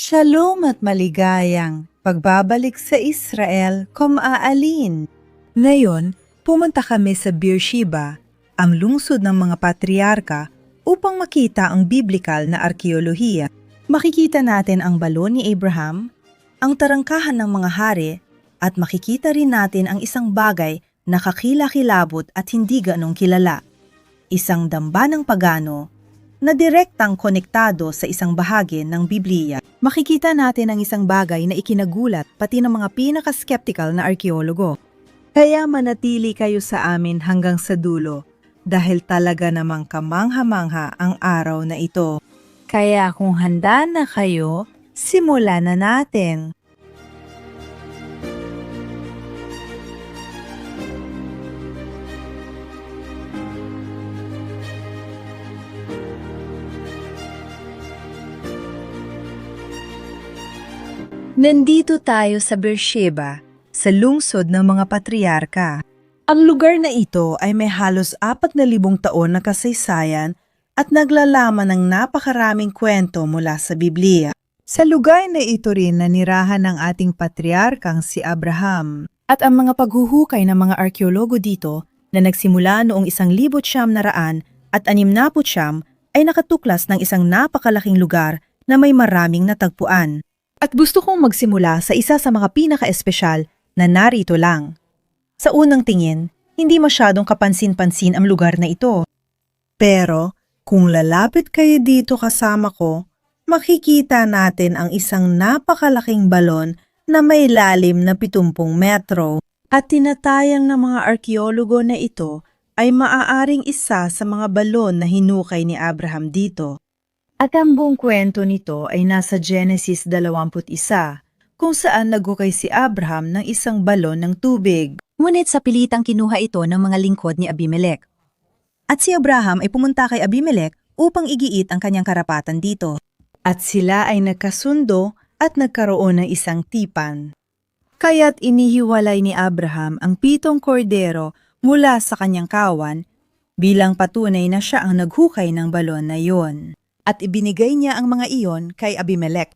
Shalom at maligayang pagbabalik sa Israel kumaalin. Ngayon, pumunta kami sa Beersheba, ang lungsod ng mga patriarka, upang makita ang biblikal na arkeolohiya. Makikita natin ang balon ni Abraham, ang tarangkahan ng mga hari, at makikita rin natin ang isang bagay na kakilakilabot at hindi ganong kilala. Isang damba ng pagano na direktang konektado sa isang bahagi ng Biblia. Makikita natin ang isang bagay na ikinagulat pati ng mga pinaka-skeptical na arkeologo. Kaya manatili kayo sa amin hanggang sa dulo, dahil talaga namang kamangha-mangha ang araw na ito. Kaya kung handa na kayo, simulan na natin. Nandito tayo sa Beersheba, sa lungsod ng mga patriarka. Ang lugar na ito ay may halos 4,000 taon na kasaysayan at naglalaman ng napakaraming kwento mula sa Biblia. Sa lugar na ito rin nanirahan ng ating patriarkang si Abraham. At ang mga paghuhukay ng mga arkeologo dito na nagsimula noong 1900 at 69 ay nakatuklas ng isang napakalaking lugar na may maraming natagpuan. At gusto kong magsimula sa isa sa mga pinaka-espesyal na narito lang. Sa unang tingin, hindi masyadong kapansin-pansin ang lugar na ito. Pero kung lalapit kayo dito kasama ko, makikita natin ang isang napakalaking balon na may lalim na 70 metro. At tinatayang ng mga arkeologo na ito ay maaaring isa sa mga balon na hinukay ni Abraham dito. At ang buong kwento nito ay nasa Genesis 21, kung saan naghukay si Abraham ng isang balon ng tubig. Ngunit sa pilitang kinuha ito ng mga lingkod ni Abimelech. At si Abraham ay pumunta kay Abimelech upang igiit ang kanyang karapatan dito. At sila ay nagkasundo at nagkaroon ng isang tipan. Kaya't inihiwalay ni Abraham ang 7 kordero mula sa kanyang kawan bilang patunay na siya ang naghukay ng balon na iyon. At ibinigay niya ang mga iyon kay Abimelech.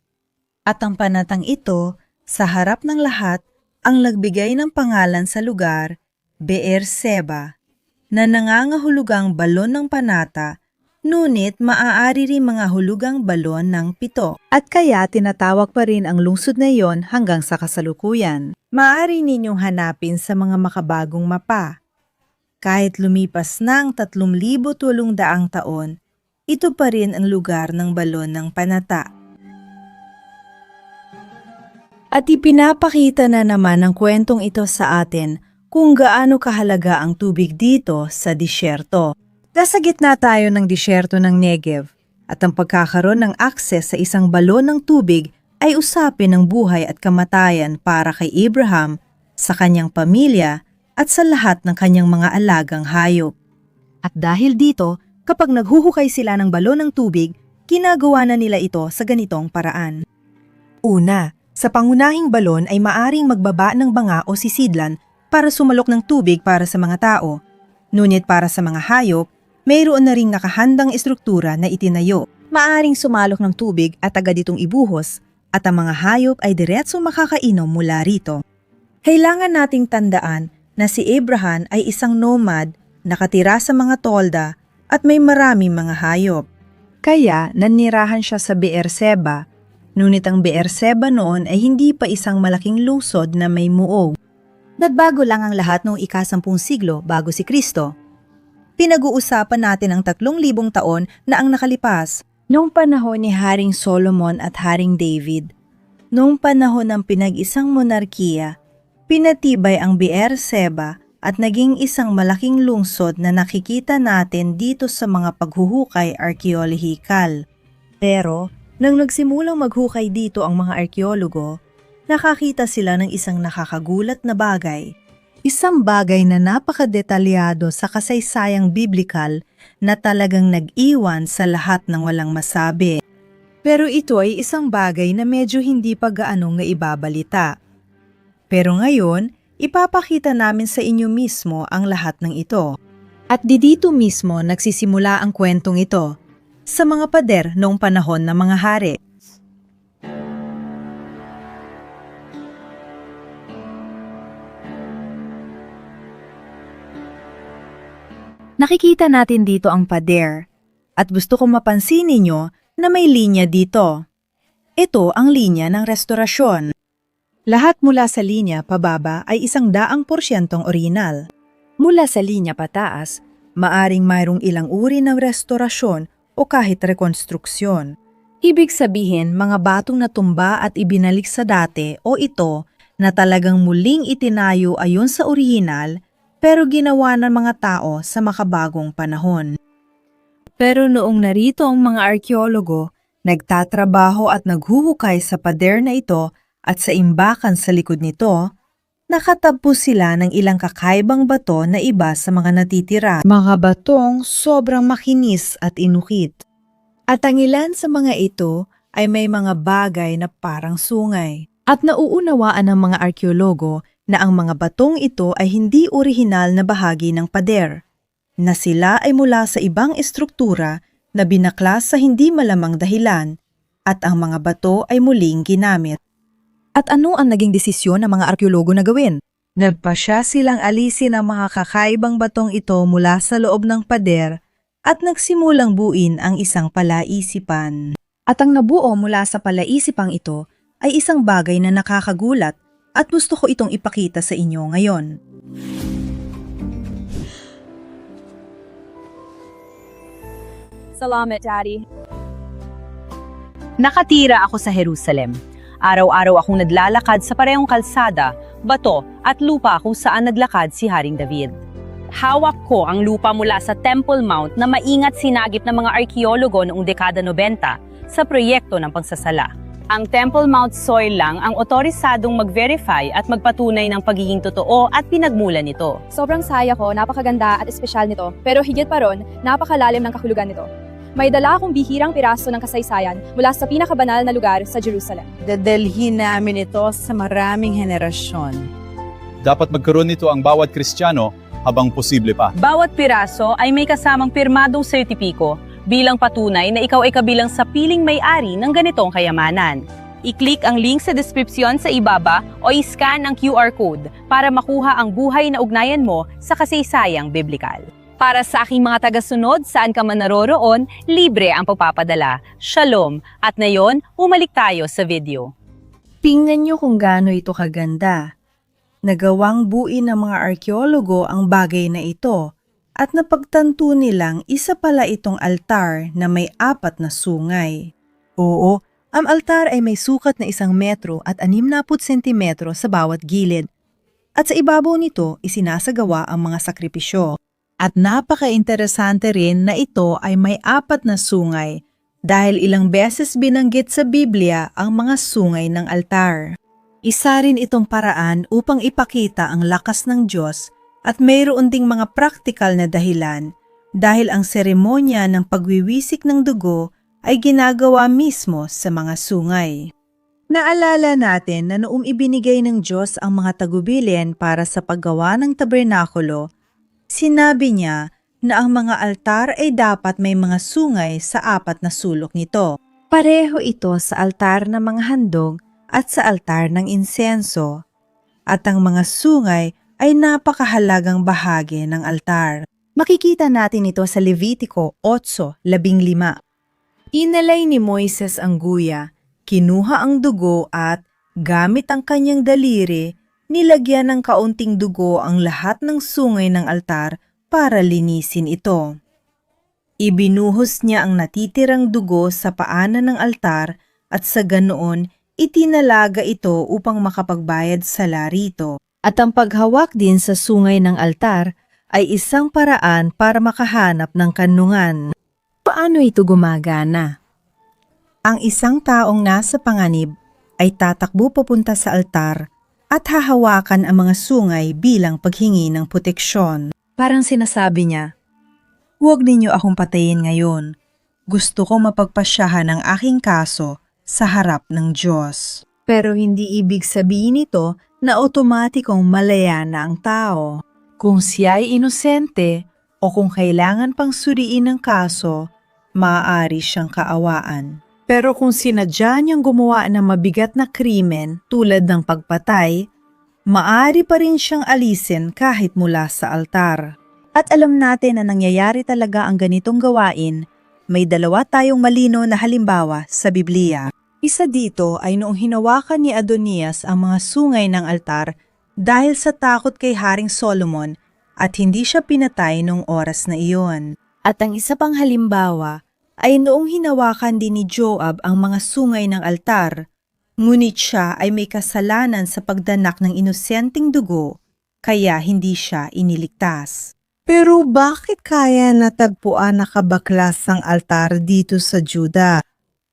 At ang panatang ito, sa harap ng lahat, ang nagbigay ng pangalan sa lugar, Beersheba, na nangangahulugang balon ng panata, ngunit maaari rin mga hulugang balon ng 7. At kaya tinatawag pa rin ang lungsod na iyon hanggang sa kasalukuyan. Maaari ninyong hanapin sa mga makabagong mapa. Kahit lumipas ng 3,800 taon, ito pa rin ang lugar ng balon ng panata. At ipinapakita na naman ang kwentong ito sa atin kung gaano kahalaga ang tubig dito sa disyerto. Nasa gitna tayo ng disyerto ng Negev at ang pagkakaroon ng akses sa isang balon ng tubig ay usapin ng buhay at kamatayan para kay Abraham, sa kanyang pamilya at sa lahat ng kanyang mga alagang hayop. At dahil dito, kapag naghuhukay sila ng balon ng tubig, ginagawa na nila ito sa ganitong paraan. Una, sa pangunahing balon ay maaring magbaba ng banga o sisidlan para sumalok ng tubig para sa mga tao. Ngunit para sa mga hayop, mayroon na ring nakahandang estruktura na itinayo. Maaring sumalok ng tubig at agad itong ibuhos, at ang mga hayop ay diretsong makakainom mula rito. Kailangan nating tandaan na si Abraham ay isang nomad, nakatira sa mga tolda, at may maraming mga hayop. Kaya nanirahan siya sa Beersheba, ngunit ang Beersheba noon ay hindi pa isang malaking lungsod na may muog. Nagbago lang ang lahat noong ika-10 siglo bago si Kristo. Pinag-uusapan natin ang 3,000 taon na ang nakalipas. Noong panahon ni Haring Solomon at Haring David, noong panahon ng pinag-isang monarkiya, pinatibay ang Beersheba at naging isang malaking lungsod na nakikita natin dito sa mga paghuhukay arkeolohikal. Pero, nang nagsimulang maghukay dito ang mga arkeologo, nakakita sila ng isang nakakagulat na bagay. Isang bagay na napakadetalyado sa kasaysayang biblikal na talagang nag-iwan sa lahat ng walang masabi. Pero ito ay isang bagay na medyo hindi pa gaanong naibabalita. Pero ngayon, ipapakita namin sa inyo mismo ang lahat ng ito. At dito mismo nagsisimula ang kwentong ito, sa mga pader noong panahon ng mga hari. Nakikita natin dito ang pader at gusto kong mapansin ninyo na may linya dito. Ito ang linya ng restorasyon. Lahat mula sa linya pababa ay 100% orihinal. Mula sa linya pataas, maaring mayroong ilang uri ng restorasyon o kahit rekonstruksyon. Ibig sabihin, mga batong natumba at ibinalik sa dati o ito na talagang muling itinayo ayon sa orihinal pero ginawa ng mga tao sa makabagong panahon. Pero noong narito ang mga arkeologo, nagtatrabaho at naghuhukay sa pader na ito at sa imbakan sa likod nito, nakatagpo sila ng ilang kakaibang bato na iba sa mga natitira. Mga batong sobrang makinis at inukit. At ang ilan sa mga ito ay may mga bagay na parang sungay. At nauunawaan ng mga arkeologo na ang mga batong ito ay hindi orihinal na bahagi ng pader, na sila ay mula sa ibang estruktura na binaklas sa hindi malamang dahilan, at ang mga bato ay muling ginamit. At ano ang naging desisyon ng mga arkeologo na gawin? Nagpasya silang alisin ang mga kakaibang batong ito mula sa loob ng pader at nagsimulang buuin ang isang palaisipan. At ang nabuo mula sa palaisipang ito ay isang bagay na nakakagulat at gusto ko itong ipakita sa inyo ngayon. Salamat, Daddy. Nakatira ako sa Jerusalem. Araw-araw akong naglalakad sa parehong kalsada, bato at lupa kung saan naglakad si Haring David. Hawak ko ang lupa mula sa Temple Mount na maingat sinagip ng mga arkeologo noong dekada 90 sa proyekto ng pagsasala. Ang Temple Mount soil lang ang otorisadong mag-verify at magpatunay ng pagiging totoo at pinagmulan nito. Sobrang saya ko, napakaganda at espesyal nito. Pero higit pa ron, napakalalim ng kahulugan nito. May dala akong bihirang piraso ng kasaysayan mula sa pinakabanal na lugar sa Jerusalem. Dadalhin namin ito sa maraming henerasyon. Dapat magkaroon nito ang bawat Kristiyano habang posible pa. Bawat piraso ay may kasamang pirmadong sertipiko bilang patunay na ikaw ay kabilang sa piling may-ari ng ganitong kayamanan. I-click ang link sa deskripsyon sa ibaba o i-scan ang QR code para makuha ang buhay na ugnayan mo sa kasaysayang biblikal. Para sa aking mga tagasunod, saan ka man naroroon, libre ang pagpapadala. Shalom! At ngayon, umalik tayo sa video. Tingnan nyo kung gaano ito kaganda. Nagawang buuin ng mga arkeologo ang bagay na ito at napagtanto nilang isa pala itong altar na may 4 na sungay. Oo, ang altar ay may sukat na 1 metro at 60 sentimetro sa bawat gilid. At sa ibabaw nito, isinasagawa ang mga sakripisyo. At napaka-interesante rin na ito ay may 4 na sungay dahil ilang beses binanggit sa Biblia ang mga sungay ng altar. Isa rin itong paraan upang ipakita ang lakas ng Diyos at mayroon ding mga praktikal na dahilan dahil ang seremonya ng pagwiwisik ng dugo ay ginagawa mismo sa mga sungay. Naalala natin na noong ibinigay ng Diyos ang mga tagubilin para sa paggawa ng tabernakulo, sinabi niya na ang mga altar ay dapat may mga sungay sa 4 na sulok nito. Pareho ito sa altar ng mga handog at sa altar ng insenso. At ang mga sungay ay napakahalagang bahagi ng altar. Makikita natin ito sa Levitico 8:15. Inalay ni Moises ang guya, kinuha ang dugo at, gamit ang kanyang daliri, nilagyan ng kaunting dugo ang lahat ng sungay ng altar para linisin ito. Ibinuhos niya ang natitirang dugo sa paanan ng altar at sa ganoon itinalaga ito upang makapagbayad sala rito. At ang paghawak din sa sungay ng altar ay isang paraan para makahanap ng kanlungan. Paano ito gumagana? Ang isang taong nasa panganib ay tatakbo papunta sa altar at hahawakan ang mga sungay bilang paghingi ng proteksyon. Parang sinasabi niya, "Huwag ninyo akong patayin ngayon. Gusto ko mapagpasyahan ang aking kaso sa harap ng Diyos." Pero hindi ibig sabihin nito na otomatikong malaya na ang tao. Kung siya ay inosente o kung kailangan pang suriin ang kaso, maaari siyang kaawaan. Pero kung sinadya niyang gumawa ng mabigat na krimen tulad ng pagpatay, maaari pa rin siyang alisin kahit mula sa altar. At alam natin na nangyayari talaga ang ganitong gawain. May dalawa tayong malino na halimbawa sa Biblia. Isa dito ay noong hinawakan ni Adonias ang mga sungay ng altar dahil sa takot kay Haring Solomon at hindi siya pinatay noong oras na iyon. At ang isa pang halimbawa ay noong hinawakan din ni Joab ang mga sungay ng altar, ngunit siya ay may kasalanan sa pagdanak ng inosenteng dugo, kaya hindi siya iniligtas. Pero bakit kaya natagpuan na kabaklas ang altar dito sa Juda?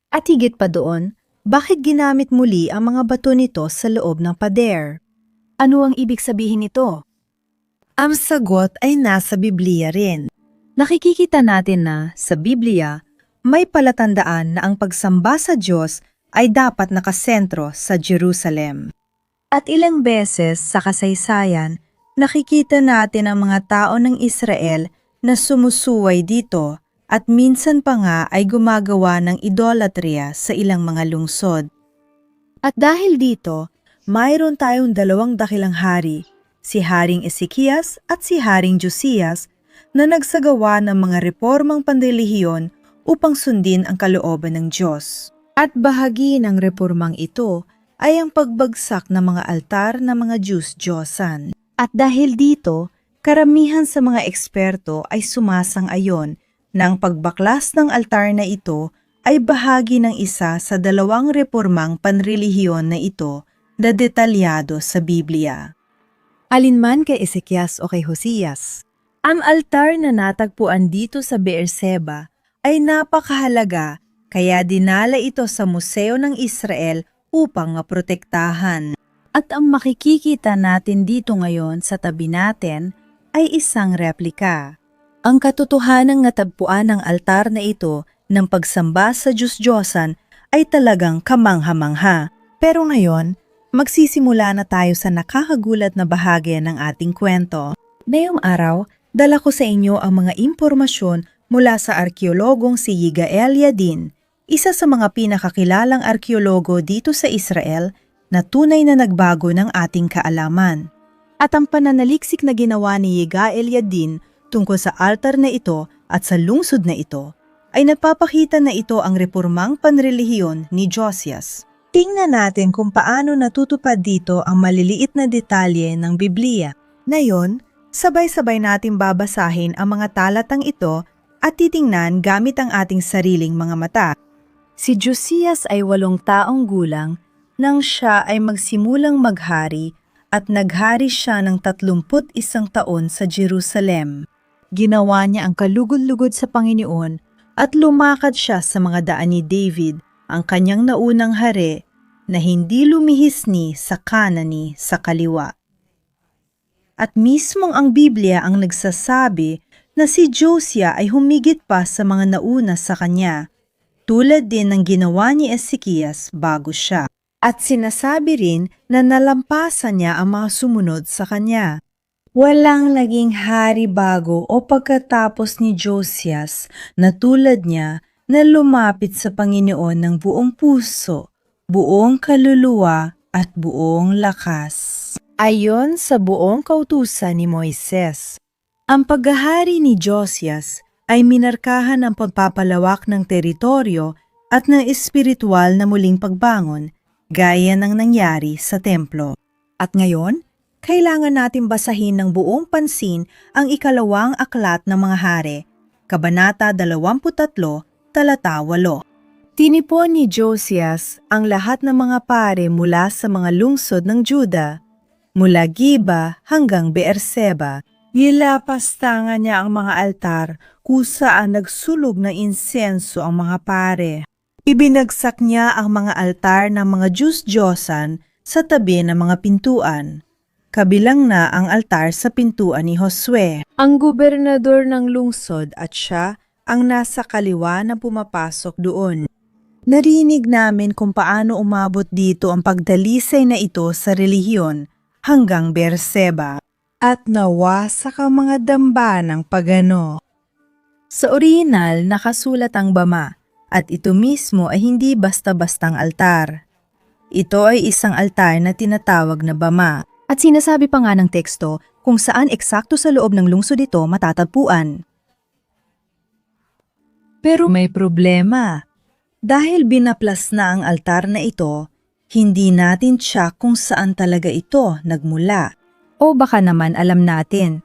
At higit pa doon, bakit ginamit muli ang mga bato nito sa loob ng pader? Ano ang ibig sabihin nito? Ang sagot ay nasa Biblia rin. Nakikita natin na sa Biblia, may palatandaan na ang pagsamba sa Diyos ay dapat nakasentro sa Jerusalem. At ilang beses sa kasaysayan, nakikita natin ang mga tao ng Israel na sumusuway dito at minsan pa nga ay gumagawa ng idolatria sa ilang mga lungsod. At dahil dito, mayroon tayong dalawang dakilang hari, si Haring Ezekias at si Haring Josias, na nagsagawa ng mga reformang panrelihiyon upang sundin ang kalooban ng Diyos. At bahagi ng reformang ito ay ang pagbagsak ng mga altar ng mga Diyos-Diyosan. At dahil dito, karamihan sa mga eksperto ay sumasang-ayon na ang pagbaklas ng altar na ito ay bahagi ng isa sa dalawang reformang panrelihiyon na ito na detalyado sa Biblia. Alinman kay Ezekias o kay Josias, ang altar na natagpuan dito sa Beerseba ay napakahalaga kaya dinala ito sa Museo ng Israel upang maprotektahan. At ang makikikita natin dito ngayon sa tabi natin ay isang replika. Ang katotohanang natagpuan ng altar na ito ng pagsamba sa Diyos-Diyosan ay talagang kamangha-mangha. Pero ngayon, magsisimula na tayo sa nakakagulat na bahagi ng ating kwento. Ngayong araw, dala ko sa inyo ang mga impormasyon mula sa arkeologong si Yigael Yadin, isa sa mga pinakakilalang arkeologo dito sa Israel na tunay na nagbago ng ating kaalaman. At ang pananaliksik na ginawa ni Yigael Yadin tungkol sa altar na ito at sa lungsod na ito, ay napapakita na ito ang reformang panrelihiyon ni Josias. Tingnan natin kung paano natutupad dito ang maliliit na detalye ng Biblia. Ngayon, sabay-sabay natin babasahin ang mga talatang ito at titingnan gamit ang ating sariling mga mata. Si Josias ay 8 taong gulang nang siya ay magsimulang maghari at naghari siya ng 31 taon sa Jerusalem. Ginawa niya ang kalugod-lugod sa Panginoon at lumakad siya sa mga daan ni David, ang kanyang naunang hari, na hindi lumihis ni sa kanan ni sa kaliwa. At mismong ang Biblia ang nagsasabi na si Josiah ay humigit pa sa mga nauna sa kanya, tulad din ng ginawa ni Ezekias bago siya. At sinasabi rin na nalampasan niya ang mga sumunod sa kanya. Walang naging hari bago o pagkatapos ni Josias na tulad niya na lumapit sa Panginoon ng buong puso, buong kaluluwa at buong lakas. Ayon sa buong kautusan ni Moises, ang paghahari ni Josias ay minarkahan ng pagpapalawak ng teritoryo at ng espiritual na muling pagbangon, gaya ng nangyari sa templo. At ngayon, kailangan natin basahin ng buong pansin ang 2 aklat ng mga hari, Kabanata 23, talata 8. Tinipon ni Josias ang lahat ng mga pare mula sa mga lungsod ng Juda, mula Giba hanggang Beerseba. Nilapastangan niya ang mga altar kung saan nagsulog ng insenso ang mga pare. Ibinagsak niya ang mga altar ng mga Diyos-Diyosan sa tabi ng mga pintuan. Kabilang na ang altar sa pintuan ni Josue, ang gobernador ng lungsod, at siya ang nasa kaliwa na pumapasok doon. Narinig namin kung paano umabot dito ang pagdalisay na ito sa relihiyon hanggang Beerseba at nawasak ang mga damba ng pagano. Sa orihinal nakasulat ang bama at ito mismo ay hindi basta-bastang altar. Ito ay isang altar na tinatawag na bama At sinasabi pa nga ng teksto kung saan eksakto sa loob ng lungsod ito matatagpuan. Pero may problema. Dahil binaplas na ang altar na ito, hindi natin tiyak kung saan talaga ito nagmula. O baka naman alam natin.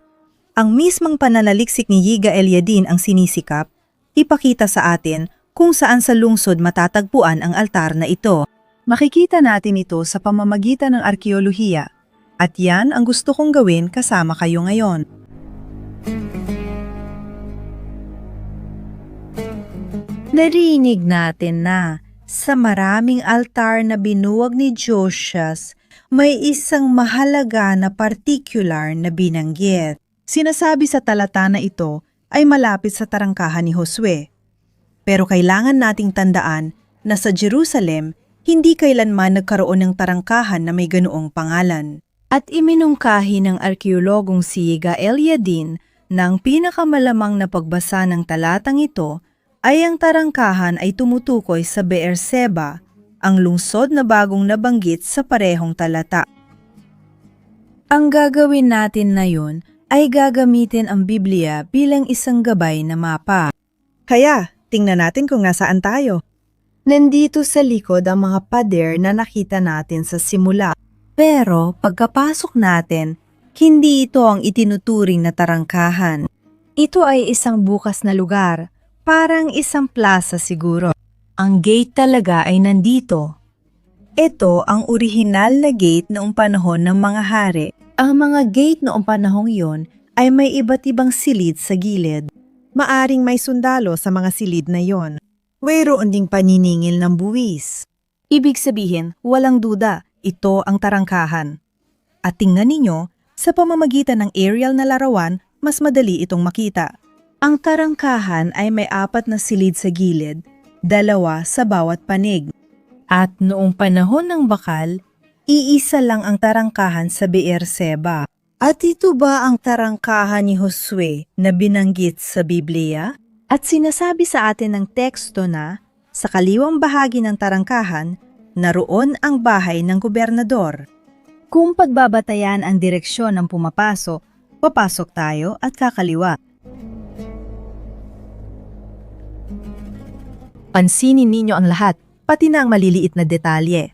Ang mismong pananaliksik ni Yiga Eliadin ang sinisikap, ipakita sa atin kung saan sa lungsod matatagpuan ang altar na ito. Makikita natin ito sa pamamagitan ng arkeolohiya. At yan ang gusto kong gawin kasama kayo ngayon. Narinig natin na sa maraming altar na binuwag ni Josias, may isang mahalaga na particular na binanggit. Sinasabi sa talata na ito ay malapit sa tarangkahan ni Josue. Pero kailangan nating tandaan na sa Jerusalem, hindi kailanman nagkaroon ng tarangkahan na may ganoong pangalan. At iminungkahi ng arkeologong si Yiga Eliadin na ang pinakamalamang na pagbasa ng talatang ito ay ang tarangkahan ay tumutukoy sa Beerseba, ang lungsod na bagong nabanggit sa parehong talata. Ang gagawin natin na yun ay gagamitin ang Biblia bilang isang gabay na mapa. Kaya, tingnan natin kung nasaan tayo. Nandito sa likod ang mga pader na nakita natin sa simula. Pero pagkapasok natin, hindi ito ang itinuturing na tarangkahan. Ito ay isang bukas na lugar, parang isang plaza siguro. Ang gate talaga ay nandito. Ito ang orihinal na gate noong panahon ng mga hari. Ang mga gate noong panahong iyon ay may iba't ibang silid sa gilid. Maaring may sundalo sa mga silid na iyon. Mayroon ding paniningil ng buwis. Ibig sabihin, walang duda, ito ang tarangkahan. At tingnan ninyo, sa pamamagitan ng aerial na larawan, mas madali itong makita. Ang tarangkahan ay may 4 na silid sa gilid, 2 sa bawat panig. At noong panahon ng bakal, iisa lang ang tarangkahan sa Beerseba. At ito ba ang tarangkahan ni Josue na binanggit sa Biblia? At sinasabi sa atin ng teksto na, sa kaliwang bahagi ng tarangkahan, naroon ang bahay ng gobernador. Kung pagbabatayan ang direksyon ng pumapasok, papasok tayo at kakaliwa. Pansinin ninyo ang lahat, pati na ang maliliit na detalye.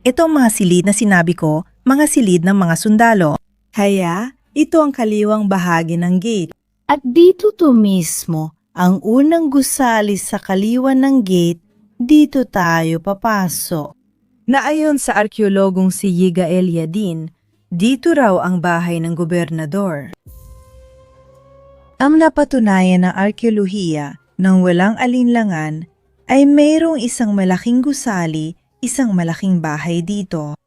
Itong mga silid na sinabi ko, mga silid ng mga sundalo. Kaya, ito ang kaliwang bahagi ng gate. At dito to mismo, ang unang gusali sa kaliwa ng gate, dito tayo papasok. Naayon sa arkeologong si Yiga Eliadin, dito raw ang bahay ng gobernador. Ang napatunayan ng arkeolohiya nang walang alinlangan ay mayroong isang malaking gusali, isang malaking bahay dito.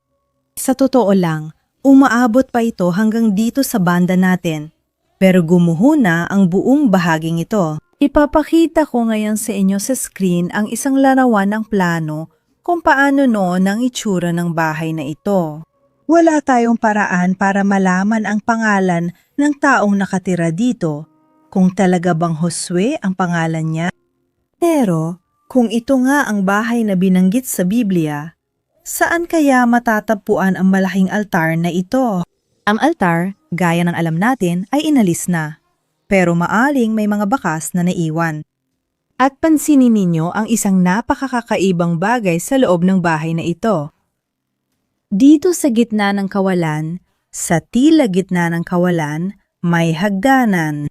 Sa totoo lang, umaabot pa ito hanggang dito sa banda natin, pero gumuho na ang buong bahaging ito. Ipapakita ko ngayon sa inyo sa screen ang isang larawan ng plano kung paano noon ang itsura ng bahay na ito. Wala tayong paraan para malaman ang pangalan ng taong nakatira dito, kung talaga bang Josue ang pangalan niya. Pero kung ito nga ang bahay na binanggit sa Biblia, saan kaya matatagpuan ang malaking altar na ito? Ang altar, gaya ng alam natin, ay inalis na. Pero maaling may mga bakas na naiwan. At pansinin ninyo ang isang napakakakaibang bagay sa loob ng bahay na ito. Dito sa gitna ng kawalan, sa tila gitna ng kawalan, may hagdanan.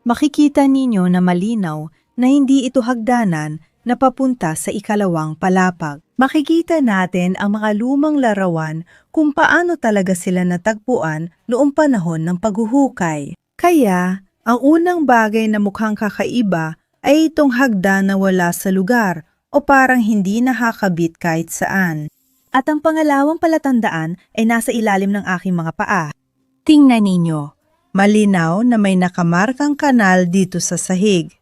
Makikita ninyo na malinaw na hindi ito hagdanan na papunta sa ikalawang palapag. Makikita natin ang mga lumang larawan kung paano talaga sila natagpuan noong panahon ng paghuhukay. Kaya, ang unang bagay na mukhang kakaiba ay itong hagdan na wala sa lugar o parang hindi nakakabit kahit saan. At ang pangalawang palatandaan ay nasa ilalim ng aking mga paa. Tingnan ninyo, malinaw na may nakamarkang kanal dito sa sahig.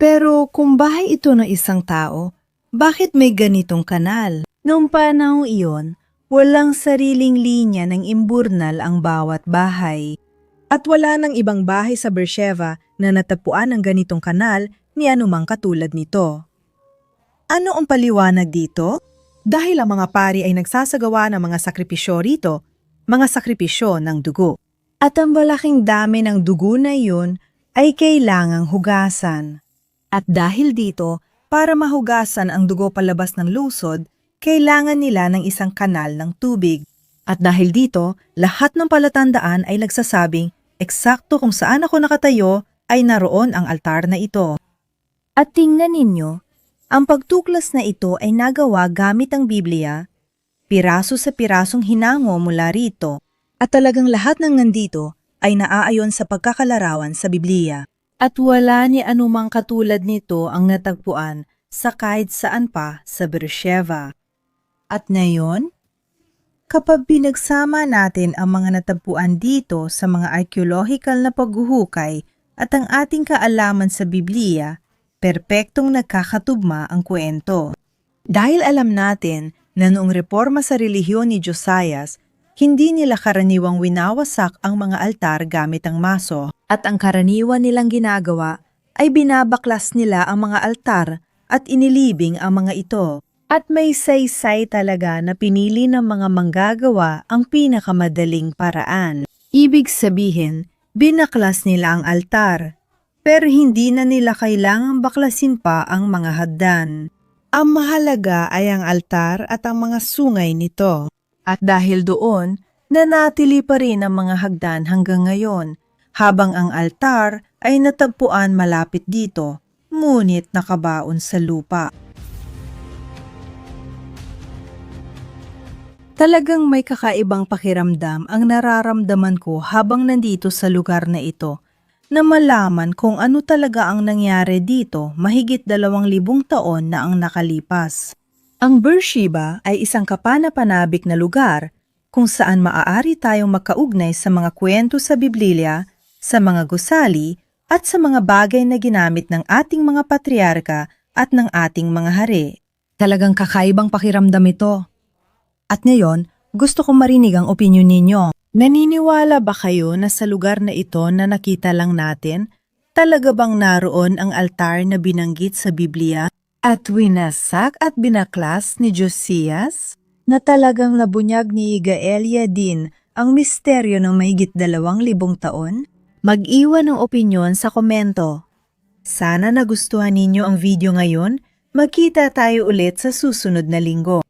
Pero kung bahay ito ng isang tao, bakit may ganitong kanal? Noong panahong iyon, walang sariling linya ng imburnal ang bawat bahay. At wala nang ibang bahay sa Beersheba na natagpuan ng ganitong kanal ni anumang katulad nito. Ano ang paliwanag dito? Dahil ang mga pari ay nagsasagawa ng mga sakripisyo rito, mga sakripisyo ng dugo. At ang malaking dami ng dugo na iyon ay kailangang hugasan. At dahil dito, para mahugasan ang dugo palabas ng lusod, kailangan nila ng isang kanal ng tubig. At dahil dito, lahat ng palatandaan ay nagsasabing eksakto kung saan ako nakatayo ay naroon ang altar na ito. At tingnan ninyo, ang pagtuklas na ito ay nagawa gamit ang Biblia, piraso sa pirasong hinango mula rito. At talagang lahat ng nandito ay naaayon sa pagkakalarawan sa Biblia. At wala ni anumang katulad nito ang natagpuan sa kahit saan pa sa Beersheba. At ngayon, kapag binagsama natin ang mga natagpuan dito sa mga archaeological na paghuhukay at ang ating kaalaman sa Biblia, perpektong nagkakatugma ang kwento. Dahil alam natin na noong reforma sa relihiyon ni Josias, hindi nila karaniwang winawasak ang mga altar gamit ang maso. At ang karaniwan nilang ginagawa ay binabaklas nila ang mga altar at inilibing ang mga ito. At may saysay talaga na pinili ng mga manggagawa ang pinakamadaling paraan. Ibig sabihin, binaklas nila ang altar, pero hindi na nila kailangang baklasin pa ang mga hagdan. Ang mahalaga ay ang altar at ang mga sungay nito. At dahil doon, nanatili pa rin ang mga hagdan hanggang ngayon, habang ang altar ay natagpuan malapit dito, ngunit nakabaon sa lupa. Talagang may kakaibang pakiramdam ang nararamdaman ko habang nandito sa lugar na ito, na malaman kung ano talaga ang nangyari dito mahigit 2,000 taon na ang nakalipas. Ang Beersheba ay isang kapanapanabik na lugar kung saan maaari tayong makaugnay sa mga kwento sa Biblia, sa mga gusali, at sa mga bagay na ginamit ng ating mga patriarka at ng ating mga hari. Talagang kakaibang pakiramdam ito. At ngayon, gusto kong marinig ang opinyon ninyo. Naniniwala ba kayo na sa lugar na ito na nakita lang natin, talaga bang naroon ang altar na binanggit sa Biblia at winasak at binaklas ni Josias? Na talagang nabunyag ni Gaelia din ang misteryo ng mahigit 2,000 taon? Mag-iwan ng opinyon sa komento. Sana nagustuhan ninyo ang video ngayon. Magkita tayo ulit sa susunod na linggo.